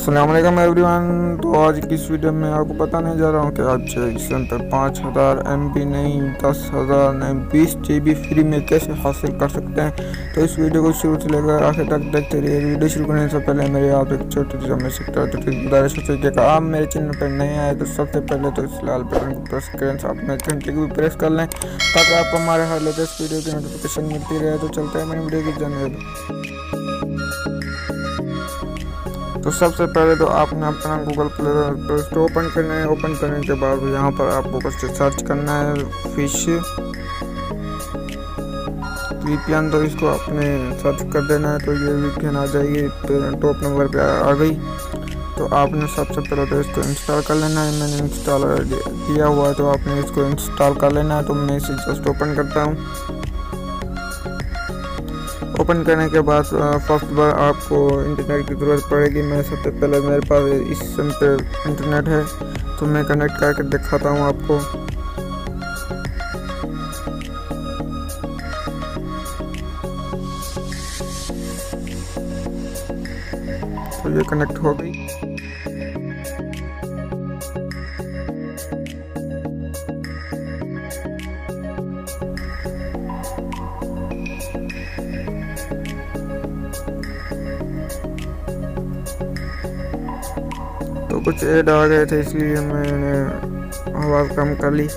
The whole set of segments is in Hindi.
अस्सलाम वालेकुम एवरीवन। तो आज की इस वीडियो में आपको बताने जा रहा हूँ कि आप चैनल पर 5000 MB नहीं 10,000 नहीं 20 GB फ्री में कैसे हासिल कर सकते हैं। तो इस वीडियो को शुरू से लेकर आखिर तक देखते रहिए। वीडियो शुरू करने से पहले मेरे आप एक छोटी सी गुजारिश है कि आप मेरे चैनल पर नए आए तो सबसे पहले तो इस लाल बटन को प्रेस करें, साथ में घंटे को भी प्रेस कर लें ताकि आपको हमारे हर लेटेस्ट वीडियो की नोटिफिकेशन मिलती रहे। तो चलते हैं मेरी वीडियो की जानब। तो सबसे पहले तो आपने अपना गूगल प्ले स्टोर ओपन करना है। ओपन करने के बाद यहाँ पर आपको कुछ सर्च करना है फिश VPN, तो इसको आपने सर्च कर देना है। तो ये VPN आ जाएगी, टॉप नंबर पे आ गई। तो आपने सबसे पहले तो इसको इंस्टॉल कर लेना है। मैंने इंस्टॉल किया हुआ है तो आपने इसको इंस्टॉल कर लेना है। तो मैं इसे जस्ट ओपन करता हूँ। ओपन करने के बाद फर्स्ट बार आपको इंटरनेट की ज़रूरत पड़ेगी। मैं सबसे पहले मेरे पास इस सिम पे इंटरनेट है तो मैं कनेक्ट करके दिखाता हूँ आपको। तो ये कनेक्ट हो गई। तो कुछ ऐड आ गए थे इसलिए मैंने आवाज़ कम कर ली।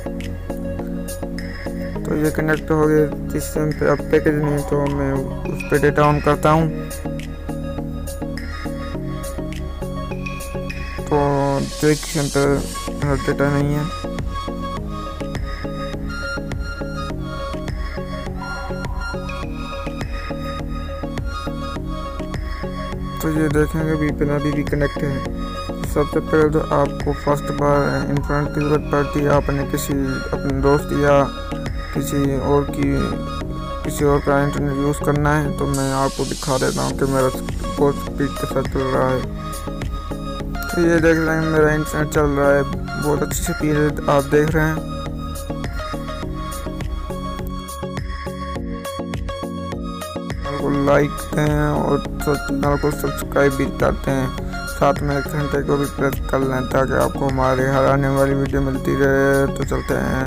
तो ये कनेक्ट हो गए। जिस सिम पे अब पैकेज नहीं तो मैं उस पर डेटा ऑन करता हूँ। तो जो एक सिम पे हर डेटा नहीं है। तो ये देखेंगे VPN अभी भी कनेक्ट है। सबसे पहले तो आपको फर्स्ट बार इंटरनेट की ज़रूरत पड़ती है। आपने अपने दोस्त या किसी और का इंटरनेट यूज़ करना है। तो मैं आपको दिखा देता हूँ कि मेरा बहुत स्पीड के साथ चल रहा है। तो ये देख रहे हैं मेरा इंटरनेट चल रहा है, बहुत अच्छी स्पीड आप देख रहे हैं। को लाइक दें और चैनल को सब्सक्राइब भी करते हैं, साथ में घंटे को भी प्रेस कर लें ताकि आपको हमारे हर आने वाली वीडियो मिलती रहे। तो चलते हैं।